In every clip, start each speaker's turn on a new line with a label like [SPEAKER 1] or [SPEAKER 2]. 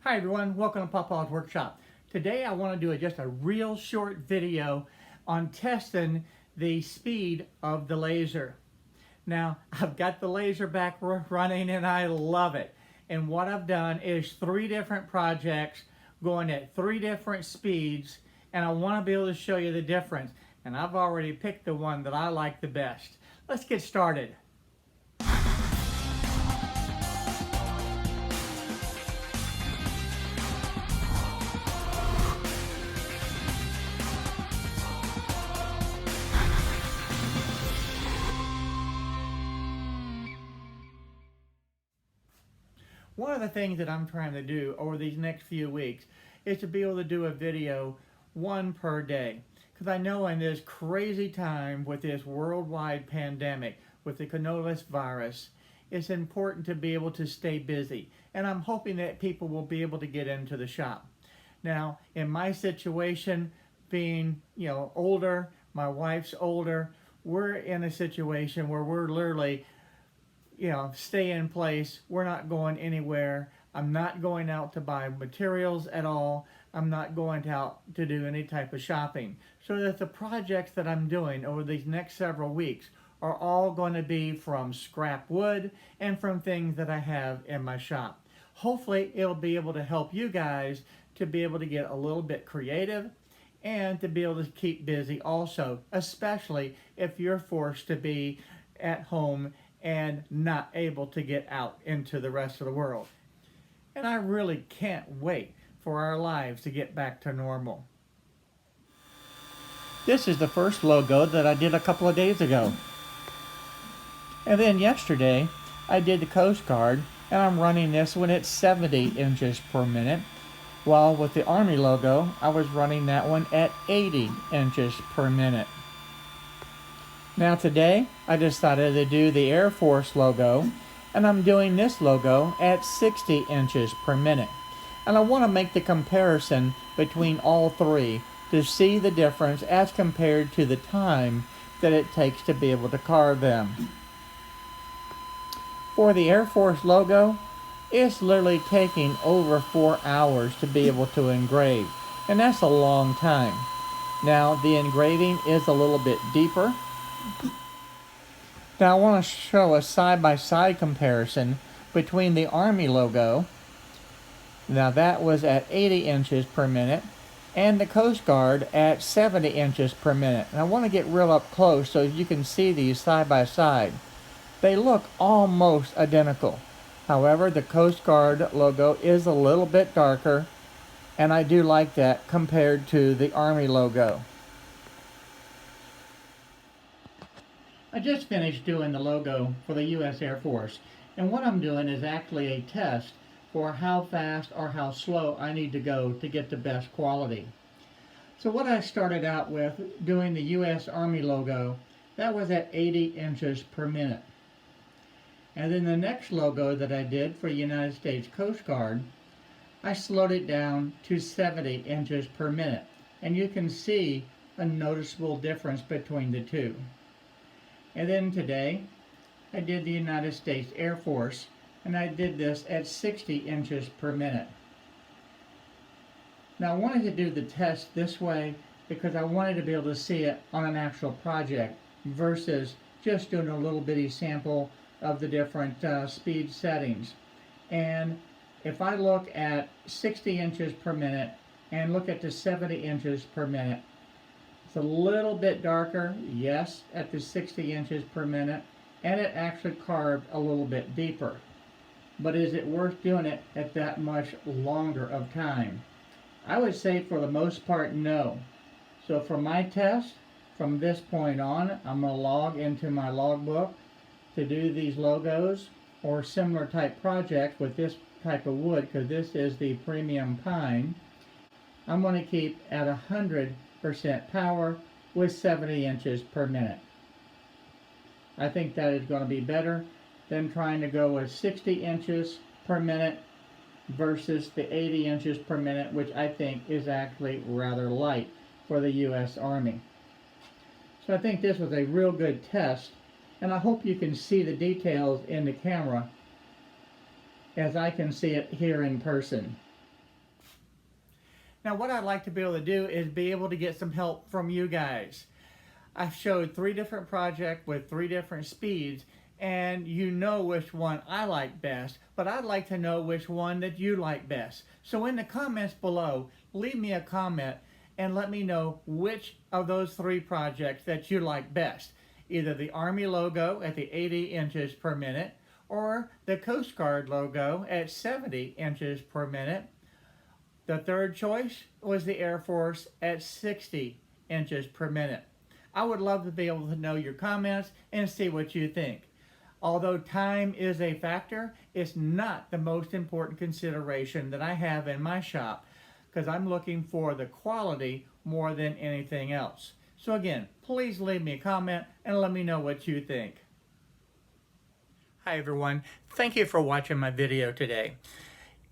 [SPEAKER 1] Hi everyone, welcome to Papa's Workshop. Today I want to do just a real short video on testing the speed of the laser. Now I've got the laser back running and I love it. And what I've done is 3 different projects going at 3 different speeds, and I want to be able to show you the difference. And I've already picked the one that I like the best. Let's get started. One of the things that I'm trying to do over these next few weeks is to be able to do a video 1 per day. Because I know in this crazy time with this worldwide pandemic, with the coronavirus, it's important to be able to stay busy. And I'm hoping that people will be able to get into the shop. Now, in my situation, being older, my wife's older, we're in a situation where we're literally stay in place. We're not going anywhere. I'm not going out to buy materials at all. I'm not going out to do any type of shopping. So that the projects that I'm doing over these next several weeks are all going to be from scrap wood and from things that I have in my shop. Hopefully it'll be able to help you guys to be able to get a little bit creative and to be able to keep busy also, especially if you're forced to be at home and not able to get out into the rest of the world. And I really can't wait for our lives to get back to normal. This is the first logo that I did a couple of days ago. And then yesterday, I did the Coast Guard, and I'm running this one at 70 inches per minute, while with the Army logo, I was running that one at 80 inches per minute. Now today, I decided to do the Air Force logo, and I'm doing this logo at 60 inches per minute. And I want to make the comparison between all 3 to see the difference as compared to the time that it takes to be able to carve them. For the Air Force logo, it's literally taking over 4 hours to be able to engrave, and that's a long time. Now the engraving is a little bit deeper. Now I want to show a side-by-side comparison between the Army logo, now that was at 80 inches per minute, and the Coast Guard at 70 inches per minute. And I want to get real up close so you can see these side by side. They look almost identical. However, the Coast Guard logo is a little bit darker, and I do like that compared to the Army logo. I just finished doing the logo for the U.S. Air Force, and what I'm doing is actually a test for how fast or how slow I need to go to get the best quality. So what I started out with doing the U.S. Army logo, that was at 80 inches per minute. And then the next logo that I did for the United States Coast Guard, I slowed it down to 70 inches per minute. And you can see a noticeable difference between the two. And then today, I did the United States Air Force, and I did this at 60 inches per minute. Now I wanted to do the test this way because I wanted to be able to see it on an actual project versus just doing a little bitty sample of the different speed settings. And if I look at 60 inches per minute and look at the 70 inches per minute, it's a little bit darker, yes, at the 60 inches per minute, and it actually carved a little bit deeper. But is it worth doing it at that much longer of time? I would say for the most part, no. So for my test, from this point on, I'm going to log into my logbook to do these logos or similar type projects with this type of wood, because this is the premium pine. I'm going to keep at 100% power with 70 inches per minute. I think that is going to be better than trying to go with 60 inches per minute versus the 80 inches per minute, which I think is actually rather light for the U.S. Army. So I think this was a real good test, and I hope you can see the details in the camera as I can see it here in person. Now what I'd like to be able to do is be able to get some help from you guys. I've showed 3 different projects with 3 different speeds, and you know which one I like best, but I'd like to know which one that you like best. So in the comments below, leave me a comment and let me know which of those 3 projects that you like best. Either the Army logo at the 80 inches per minute, or the Coast Guard logo at 70 inches per minute. The third choice was the Air Force at 60 inches per minute. I would love to be able to know your comments and see what you think. Although time is a factor, it's not the most important consideration that I have in my shop, because I'm looking for the quality more than anything else. So again, please leave me a comment and let me know what you think. Hi everyone, thank you for watching my video today.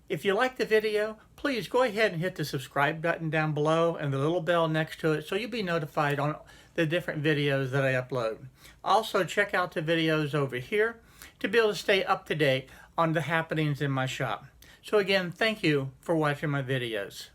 [SPEAKER 1] If you like the video, please go ahead and hit the subscribe button down below and the little bell next to it so you'll be notified on the different videos that I upload. Also check out the videos over here to be able to stay up to date on the happenings in my shop. So again, thank you for watching my videos.